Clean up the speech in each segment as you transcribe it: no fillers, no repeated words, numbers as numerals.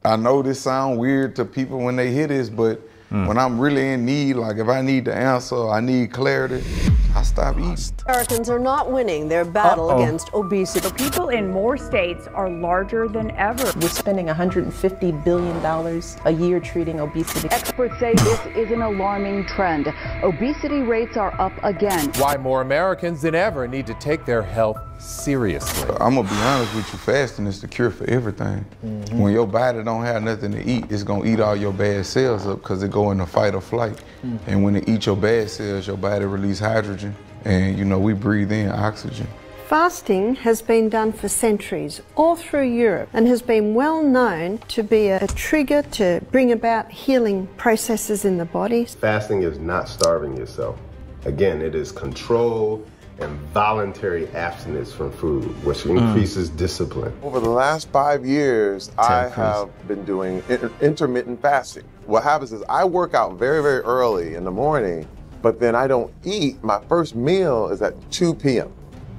I know this sounds weird to people when they hear this, but when I'm really in need, like if I need the answer, I need clarity, I stop eating. Americans are not winning their battle against obesity. People in more states are larger than ever. We're spending $150 billion a year treating obesity. Experts say this is an alarming trend. Obesity rates are up again. Why more Americans than ever need to take their health seriously. I'm gonna be honest with you, fasting is the cure for everything. When your body don't have nothing to eat, it's gonna eat all your bad cells up because it go into fight or flight. And when it eats your bad cells, your body release hydrogen, and you know, we breathe in oxygen. Fasting has been done for centuries all through Europe and has been well known to be a trigger to bring about healing processes in the body. Fasting is not starving yourself. Again, it is control and voluntary abstinence from food, which increases discipline. Over the last 5 years, I have been doing intermittent fasting. What happens is I work out very, very early in the morning, but then I don't eat. My first meal is at 2 p.m.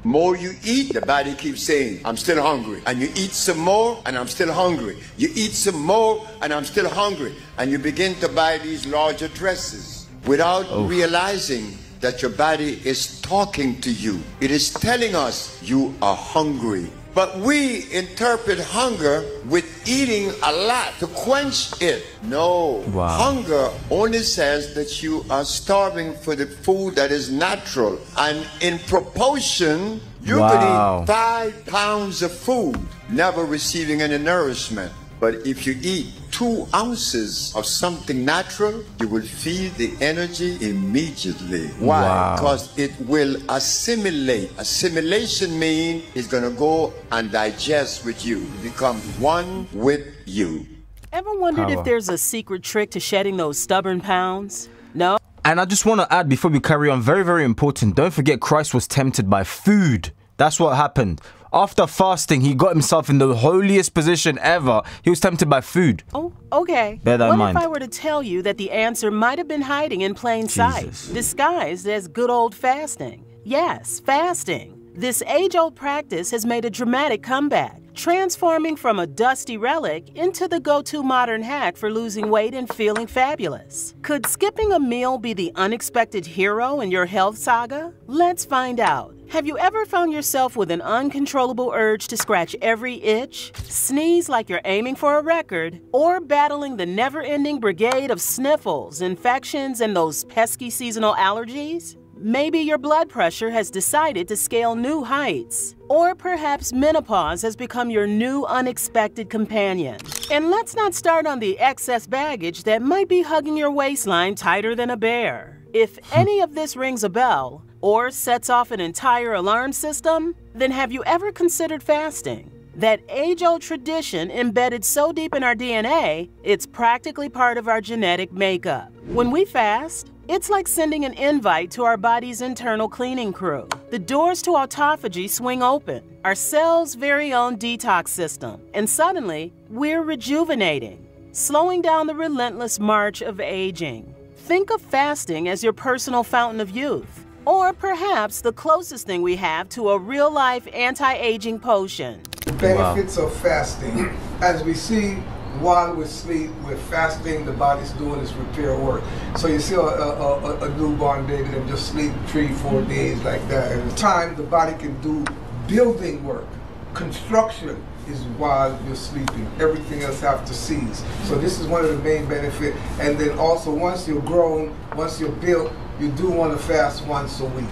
More you eat, the body keeps saying, I'm still hungry. And you eat some more, and I'm still hungry. You eat some more, and I'm still hungry. And you begin to buy these larger dresses without realizing that your body is talking to you. It is telling us you are hungry. But we interpret hunger with eating a lot to quench it. No, hunger only says that you are starving for the food that is natural. And in proportion, you can eat 5 pounds of food, never receiving any nourishment. But if you eat 2 ounces of something natural, you will feel the energy immediately. Why? Because it will assimilate. Assimilation means it's going to go and digest with you, become one with you. Ever wondered if there's a secret trick to shedding those stubborn pounds? No? And I just want to add before we carry on, very, very important, don't forget Christ was tempted by food. That's what happened. After fasting, he got himself in the holiest position ever. He was tempted by food. Oh, okay. Bear that in mind. What if I were to tell you that the answer might have been hiding in plain sight, disguised as good old fasting? Yes, fasting. This age-old practice has made a dramatic comeback, transforming from a dusty relic into the go-to modern hack for losing weight and feeling fabulous. Could skipping a meal be the unexpected hero in your health saga? Let's find out. Have you ever found yourself with an uncontrollable urge to scratch every itch, sneeze like you're aiming for a record, or battling the never-ending brigade of sniffles, infections, and those pesky seasonal allergies? Maybe your blood pressure has decided to scale new heights. Or perhaps menopause has become your new unexpected companion. And let's not start on the excess baggage that might be hugging your waistline tighter than a bear. If any of this rings a bell, or sets off an entire alarm system, then have you ever considered fasting? That age-old tradition embedded so deep in our DNA, it's practically part of our genetic makeup. When we fast, it's like sending an invite to our body's internal cleaning crew. The doors to autophagy swing open, our cell's very own detox system, and suddenly, we're rejuvenating, slowing down the relentless march of aging. Think of fasting as your personal fountain of youth, or perhaps the closest thing we have to a real-life anti-aging potion. The benefits of fasting, as we see while we sleep, with fasting, the body's doing its repair work. So you see a newborn baby that just sleep 3-4 days like that. And the time the body can do building work, construction, is while you're sleeping. Everything else have to cease. So this is one of the main benefits. And then also, once you're grown, once you're built, you do want to fast once a week.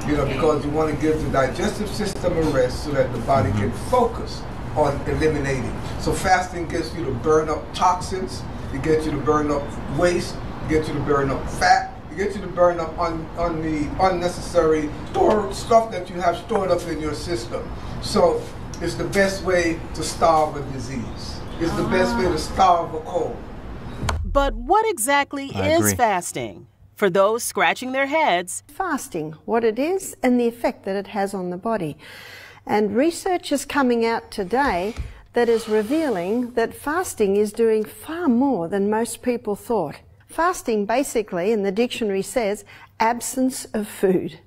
You know, because you want to give the digestive system a rest so that the body can focus on eliminating. So fasting gets you to burn up toxins, it gets you to burn up waste, it gets you to burn up fat, it gets you to burn up on the unnecessary stuff that you have stored up in your system. So it's the best way to starve a disease. It's the best way to starve a cold. But what exactly is fasting? For those scratching their heads, fasting, what it is and the effect that it has on the body. And research is coming out today that is revealing that fasting is doing far more than most people thought. Fasting basically, in the dictionary says, absence of food.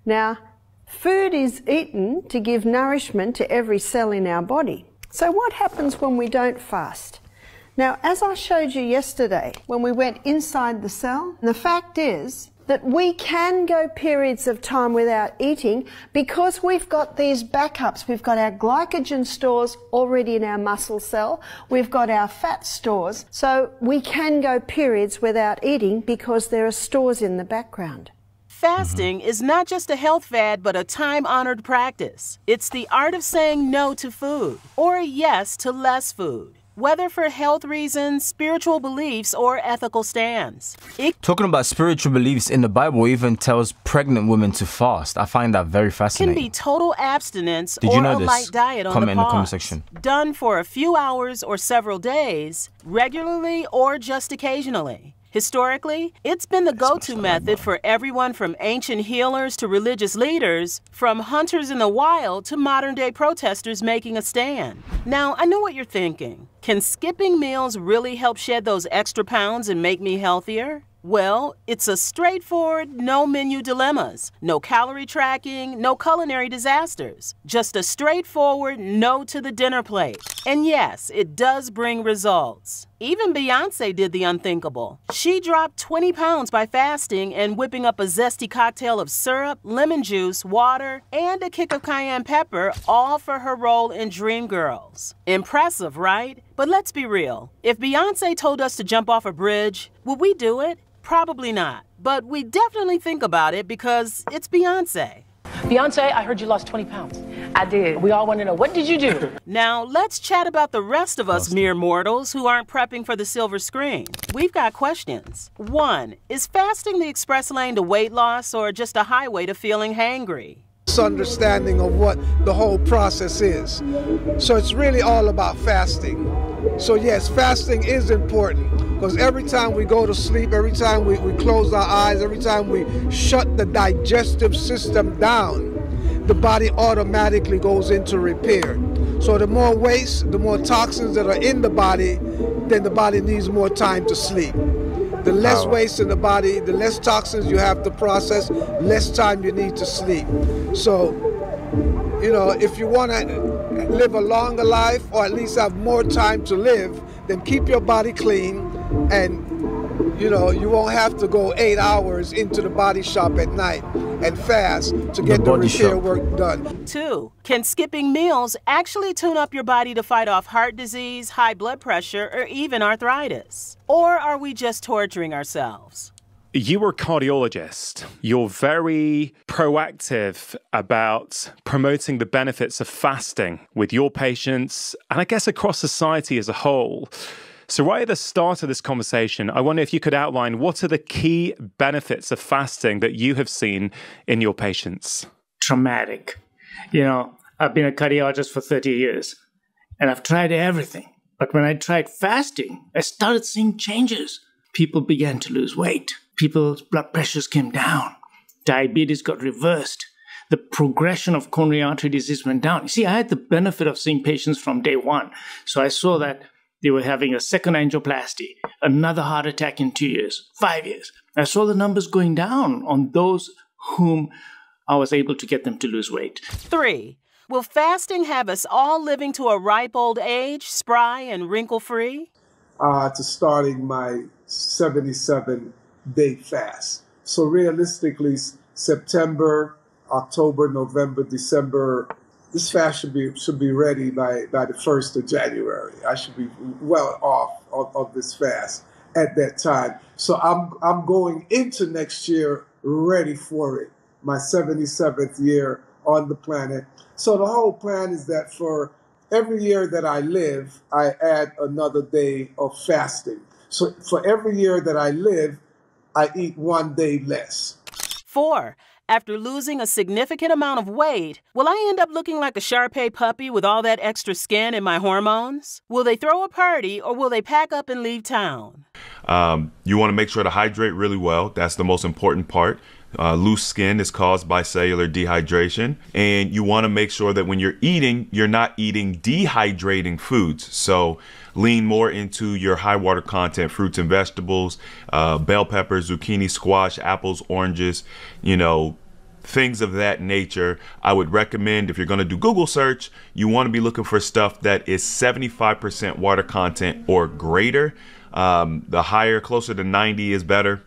Now, food is eaten to give nourishment to every cell in our body. So what happens when we don't fast? Now, as I showed you yesterday when we went inside the cell, the fact is that we can go periods of time without eating because we've got these backups. We've got our glycogen stores already in our muscle cell. We've got our fat stores. So we can go periods without eating because there are stores in the background. Fasting is not just a health fad, but a time-honored practice. It's the art of saying no to food or yes to less food, whether for health reasons, spiritual beliefs, or ethical stands. Talking about spiritual beliefs, in the Bible even tells pregnant women to fast. I find that very It fascinating. can be total abstinence Did or you know a this? light diet on Comment the in the comment pause, section. done for a few hours or several days, regularly or just occasionally. Historically, it's been the go-to method for everyone from ancient healers to religious leaders, from hunters in the wild to modern-day protesters making a stand. Now, I know what you're thinking. Can skipping meals really help shed those extra pounds and make me healthier? Well, it's a straightforward, no-menu dilemmas, no calorie tracking, no culinary disasters. Just a straightforward no to the dinner plate. And yes, it does bring results. Even Beyonce did the unthinkable. She dropped 20 pounds by fasting and whipping up a zesty cocktail of syrup, lemon juice, water, and a kick of cayenne pepper, all for her role in Dreamgirls. Impressive, right? But let's be real. If Beyonce told us to jump off a bridge, would we do it? Probably not. But we definitely think about it because it's Beyonce. Beyonce, I heard you lost 20 pounds. I did. We all want to know, what did you do? Now, let's chat about the rest of us mere mortals who aren't prepping for the silver screen. We've got questions. 1. Is fasting the express lane to weight loss or just a highway to feeling hangry? Understanding of what the whole process is. So it's really all about fasting. So yes, fasting is important because every time we go to sleep, every time we close our eyes, every time we shut the digestive system down, the body automatically goes into repair. So the more waste, the more toxins that are in the body, then the body needs more time to sleep. The less waste in the body, the less toxins you have to process, less time you need to sleep. So, you know, if you want to live a longer life or at least have more time to live, then keep your body clean and, you know, you won't have to go 8 hours into the body shop at night and fast to get the repair work done. 2. Can skipping meals actually tune up your body to fight off heart disease, high blood pressure, or even arthritis? Or are we just torturing ourselves? You were a cardiologist. You're very proactive about promoting the benefits of fasting with your patients and I guess across society as a whole. So right at the start of this conversation, I wonder if you could outline what are the key benefits of fasting that you have seen in your patients? Traumatic. You know, I've been a cardiologist for 30 years and I've tried everything. But when I tried fasting, I started seeing changes. People began to lose weight. People's blood pressures came down. Diabetes got reversed. The progression of coronary artery disease went down. You see, I had the benefit of seeing patients from day one. So I saw that they were having a second angioplasty, another heart attack in 2 years, 5 years. I saw the numbers going down on those whom I was able to get them to lose weight. 3. Will fasting have us all living to a ripe old age, spry and wrinkle-free? To starting my 77-day fast. So realistically, September, October, November, December, this fast should be ready by the 1st of January. I should be well off of this fast at that time. So I'm going into next year ready for it. My 77th year on the planet. So the whole plan is that for every year that I live, I add another day of fasting. So for every year that I live, I eat 1 day less. 4. After losing a significant amount of weight, will I end up looking like a Shar-Pei puppy with all that extra skin and my hormones? Will they throw a party or will they pack up and leave town? You want to make sure to hydrate really well. That's the most important part. Loose skin is caused by cellular dehydration. And you want to make sure that when you're not eating dehydrating foods. So lean more into your high water content fruits and vegetables, bell peppers, zucchini, squash, apples, oranges, you know, things of that nature. I would recommend, if you're going to do Google search, you want to be looking for stuff that is 75% water content or greater. The higher, closer to 90 is better.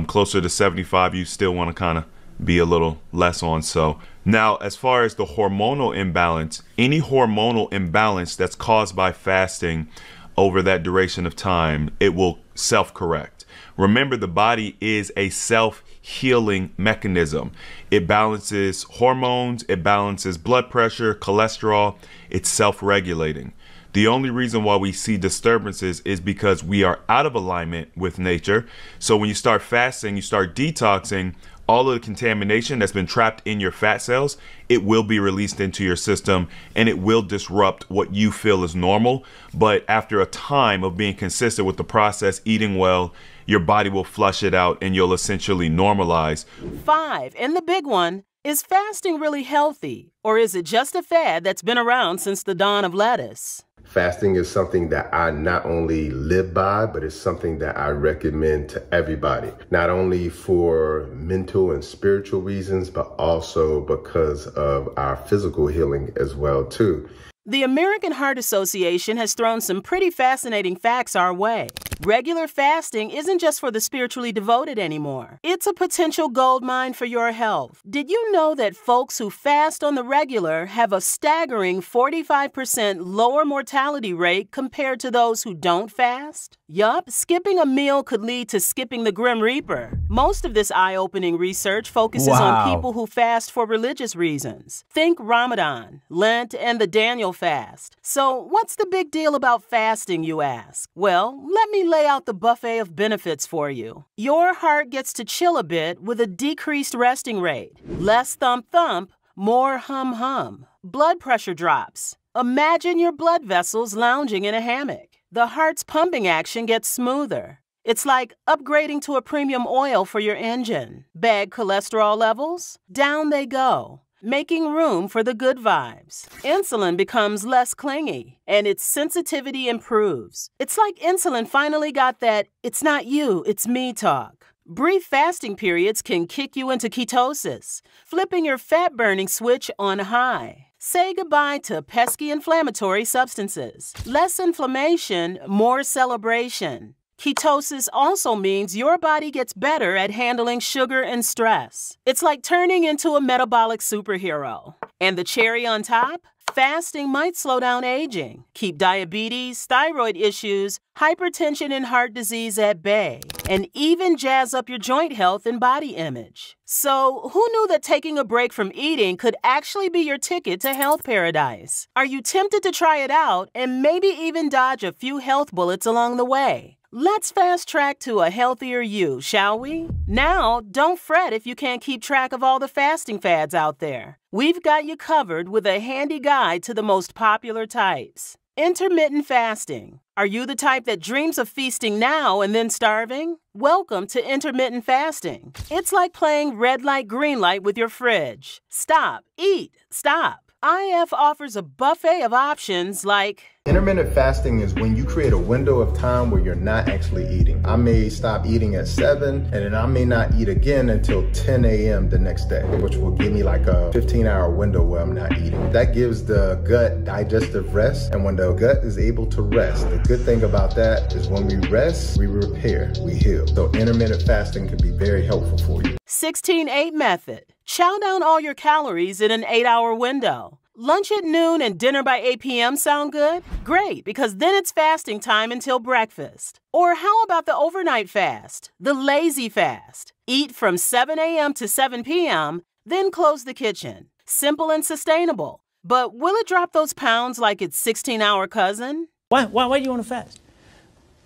Closer to 75, you still want to kind of be a little less on. So now, as far as the hormonal imbalance, any hormonal imbalance that's caused by fasting over that duration of time, it will self-correct. Remember, the body is a self-healing mechanism. It balances hormones, it balances blood pressure, cholesterol. It's self-regulating. The only reason why we see disturbances is because we are out of alignment with nature. So when you start fasting, you start detoxing, all of the contamination that's been trapped in your fat cells, it will be released into your system and it will disrupt what you feel is normal. But after a time of being consistent with the process, eating well, your body will flush it out and you'll essentially normalize. 5, and the big one, is fasting really healthy? Or is it just a fad that's been around since the dawn of lettuce? Fasting is something that I not only live by, but it's something that I recommend to everybody, not only for mental and spiritual reasons, but also because of our physical healing as well, too. The American Heart Association has thrown some pretty fascinating facts our way. Regular fasting isn't just for the spiritually devoted anymore. It's a potential gold mine for your health. Did you know that folks who fast on the regular have a staggering 45% lower mortality rate compared to those who don't fast? Yup, skipping a meal could lead to skipping the Grim Reaper. Most of this eye-opening research focuses on people who fast for religious reasons. Think Ramadan, Lent, and the Daniel fast. So what's the big deal about fasting, you ask? Well, let me lay out the buffet of benefits for you. Your heart gets to chill a bit with a decreased resting rate. Less thump-thump, more hum-hum. Blood pressure drops. Imagine your blood vessels lounging in a hammock. The heart's pumping action gets smoother. It's like upgrading to a premium oil for your engine. Bad cholesterol levels? Down they go, making room for the good vibes. Insulin becomes less clingy, and its sensitivity improves. It's like insulin finally got that "it's not you, it's me" talk. Brief fasting periods can kick you into ketosis, flipping your fat-burning switch on high. Say goodbye to pesky inflammatory substances. Less inflammation, more celebration. Ketosis also means your body gets better at handling sugar and stress. It's like turning into a metabolic superhero. And the cherry on top? Fasting might slow down aging, keep diabetes, thyroid issues, hypertension, and heart disease at bay, and even jazz up your joint health and body image. So, who knew that taking a break from eating could actually be your ticket to health paradise? Are you tempted to try it out and maybe even dodge a few health bullets along the way? Let's fast track to a healthier you, shall we? Now, don't fret if you can't keep track of all the fasting fads out there. We've got you covered with a handy guide to the most popular types. Intermittent fasting. Are you the type that dreams of feasting now and then starving? Welcome to intermittent fasting. It's like playing red light, green light with your fridge. Stop, eat, stop. IF offers a buffet of options like intermittent fasting is when you create a window of time where you're not actually eating. I may stop eating at 7 and then I may not eat again until 10 a.m. the next day, which will give me like a 15-hour window where I'm not eating. That gives the gut digestive rest, and when the gut is able to rest, the good thing about that is when we rest, we repair, we heal. So intermittent fasting can be very helpful for you. 16-8 method. Chow down all your calories in an 8-hour window. Lunch at noon and dinner by 8 p.m. sound good? Great, because then it's fasting time until breakfast. Or how about the overnight fast, the lazy fast? Eat from 7 a.m. to 7 p.m., then close the kitchen. Simple and sustainable. But will it drop those pounds like its 16-hour cousin? Why do you want to fast?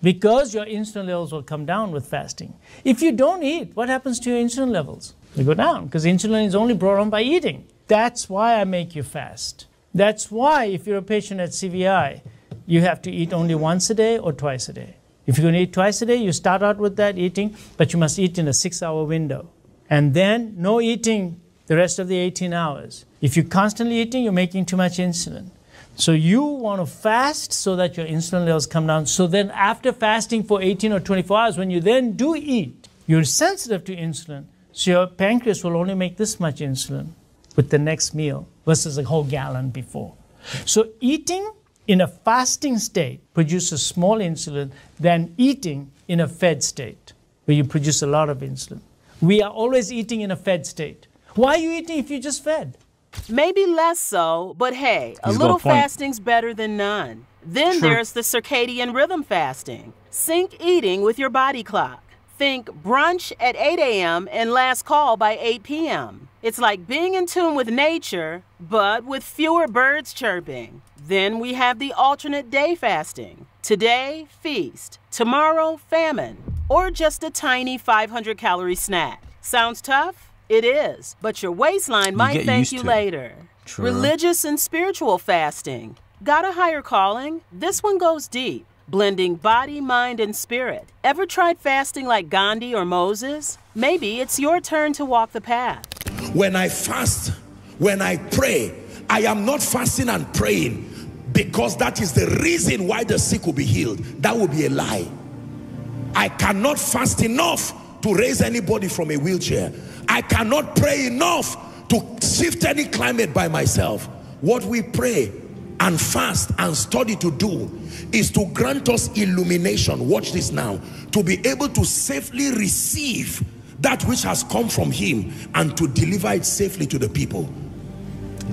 Because your insulin levels will come down with fasting. If you don't eat, what happens to your insulin levels? They go down, because insulin is only brought on by eating. That's why I make you fast. That's why if you're a patient at CVI, you have to eat only once a day or twice a day. If you're going to eat twice a day, you start out with that eating, but you must eat in a 6-hour window. And then no eating the rest of the 18 hours. If you're constantly eating, you're making too much insulin. So you want to fast so that your insulin levels come down. So then after fasting for 18 or 24 hours, when you then do eat, you're sensitive to insulin. So your pancreas will only make this much insulin with the next meal versus a whole gallon before. So eating in a fasting state produces small insulin than eating in a fed state, where you produce a lot of insulin. We are always eating in a fed state. Why are you eating if you just fed? Maybe less so, but hey, a little fasting's better than none. Then there's the circadian rhythm fasting. Sync eating with your body clock. Think brunch at 8 a.m. and last call by 8 p.m. It's like being in tune with nature, but with fewer birds chirping. Then we have the alternate day fasting. Today, feast. Tomorrow, famine. Or just a tiny 500-calorie snack. Sounds tough? It is, but your waistline might thank you later. True. Religious and spiritual fasting. Got a higher calling? This one goes deep. Blending body, mind, and spirit. Ever tried fasting like Gandhi or Moses? Maybe it's your turn to walk the path. When I fast, when I pray, I am not fasting and praying because that is the reason why the sick will be healed. That would be a lie. I cannot fast enough to raise anybody from a wheelchair. I cannot pray enough to shift any climate by myself. What we pray and fast and study to do is to grant us illumination. Watch this now. To be able to safely receive that which has come from him and to deliver it safely to the people.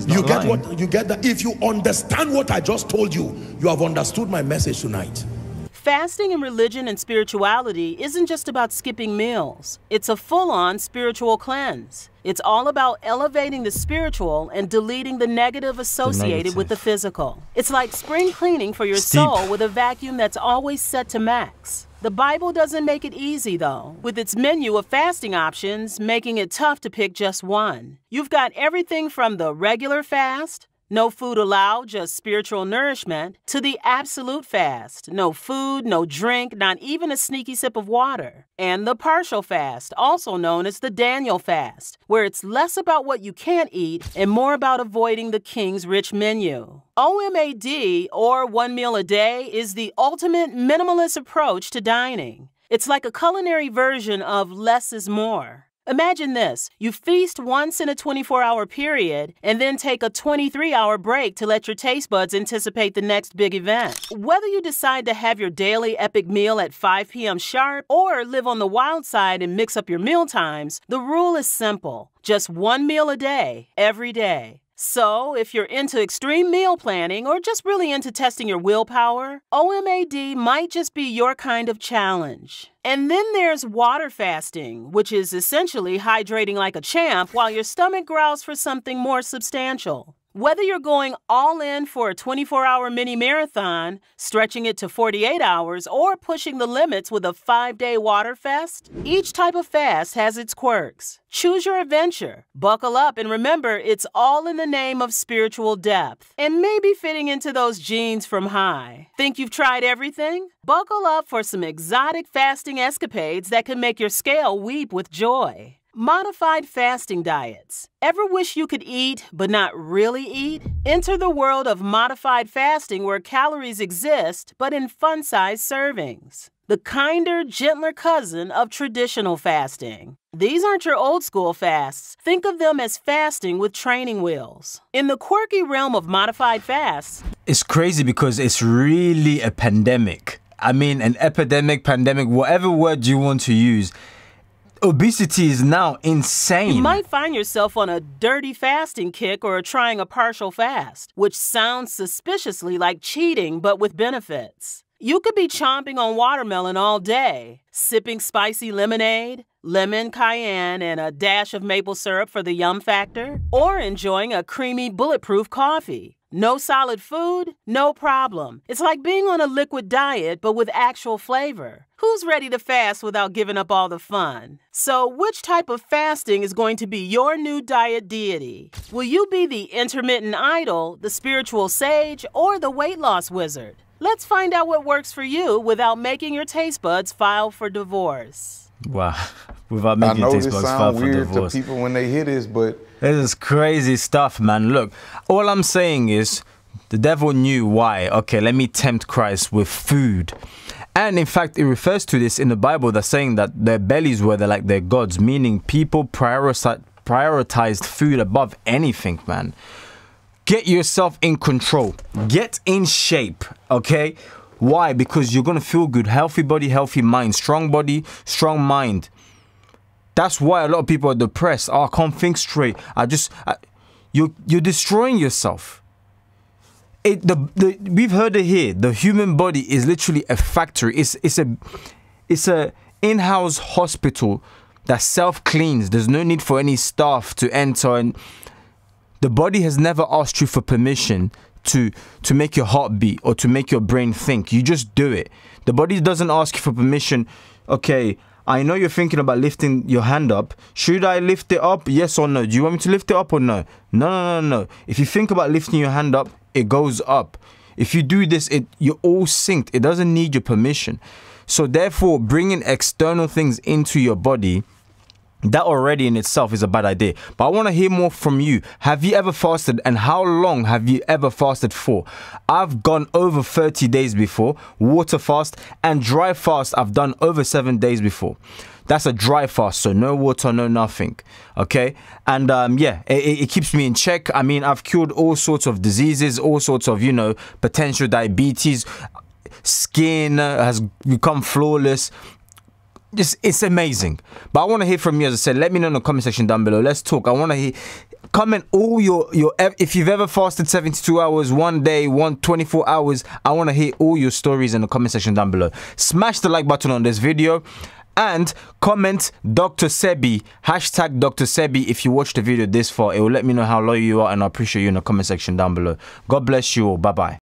You get what you get? That if you understand what I just told you, you have understood my message tonight. Fasting in religion and spirituality isn't just about skipping meals. It's a full-on spiritual cleanse. It's all about elevating the spiritual and deleting the negative associated with the physical. It's like spring cleaning for your soul with a vacuum that's always set to max. The Bible doesn't make it easy, though, with its menu of fasting options making it tough to pick just one. You've got everything from the regular fast, no food allowed, just spiritual nourishment, to the absolute fast. No food, no drink, not even a sneaky sip of water. And the partial fast, also known as the Daniel fast, where it's less about what you can't eat and more about avoiding the king's rich menu. OMAD, or 1 meal a day, is the ultimate minimalist approach to dining. It's like a culinary version of less is more. Imagine this. You feast once in a 24-hour period and then take a 23-hour break to let your taste buds anticipate the next big event. Whether you decide to have your daily epic meal at 5 p.m. sharp or live on the wild side and mix up your meal times, the rule is simple. Just 1 meal a day, every day. So, if you're into extreme meal planning or just really into testing your willpower, OMAD might just be your kind of challenge. And then there's water fasting, which is essentially hydrating like a champ while your stomach growls for something more substantial. Whether you're going all in for a 24-hour mini marathon, stretching it to 48 hours, or pushing the limits with a 5-day water fast, each type of fast has its quirks. Choose your adventure, buckle up, and remember it's all in the name of spiritual depth and maybe fitting into those jeans from high. Think you've tried everything? Buckle up for some exotic fasting escapades that can make your scale weep with joy. Modified fasting diets. Ever wish you could eat, but not really eat? Enter the world of modified fasting where calories exist, but in fun-sized servings. The kinder, gentler cousin of traditional fasting. These aren't your old-school fasts. Think of them as fasting with training wheels. In the quirky realm of modified fasts, it's crazy because it's really a pandemic. I mean, an epidemic, pandemic, whatever word you want to use. Obesity is now insane. You might find yourself on a dirty fasting kick or trying a partial fast, which sounds suspiciously like cheating, but with benefits. You could be chomping on watermelon all day, sipping spicy lemonade, lemon, cayenne, and a dash of maple syrup for the yum factor, or enjoying a creamy bulletproof coffee. No solid food? No problem. It's like being on a liquid diet, but with actual flavor. Who's ready to fast without giving up all the fun? So, which type of fasting is going to be your new diet deity? Will you be the intermittent idol, the spiritual sage, or the weight loss wizard? Let's find out what works for you without making your taste buds file for divorce. Wow. Without making your taste buds file for divorce. I know this sounds weird to people when they hear this, but this is crazy stuff, man. Look, all I'm saying is The devil knew why. Okay, let me tempt Christ with food. And in fact, it refers to this in the Bible that's saying that their bellies were like their gods, meaning people prioritized food above anything, man. Get yourself in control. Get in shape, okay? Why? Because you're going to feel good. Healthy body, healthy mind. Strong body, strong mind. That's why a lot of people are depressed. Oh, I can't think straight. You're destroying yourself. We've heard it here. The human body is literally a factory. It's a in-house hospital that self-cleans. There's no need for any staff to enter, and the body has never asked you for permission to make your heart beat or to make your brain think. You just do it. The body doesn't ask you for permission. Okay, I know you're thinking about lifting your hand up. Should I lift it up? Yes or no? Do you want me to lift it up or no? No. If you think about lifting your hand up, it goes up. If you do this, you're all synced. It doesn't need your permission. So therefore, bringing external things into your body, that already in itself is a bad idea. But I want to hear more from you. Have you ever fasted, and how long have you ever fasted for? I've gone over 30 days before, water fast, and dry fast I've done over 7 days before. That's a dry fast, so no water, no nothing, okay? And yeah, it keeps me in check. I mean, I've cured all sorts of diseases, all sorts of, potential diabetes. Skin has become flawless. It's amazing. But I want to hear from you. As I said, let me know in the comment section down below. Let's talk. I want to hear, comment all your if you've ever fasted 72 hours, 1 day, 24 hours. I want to hear all your stories in the comment section down below. Smash the like button on this video and comment Dr. Sebi, hashtag Dr. Sebi if you watched the video this far. It will let me know how loyal you are, and I appreciate you in the comment section down below. God bless you all. Bye-bye.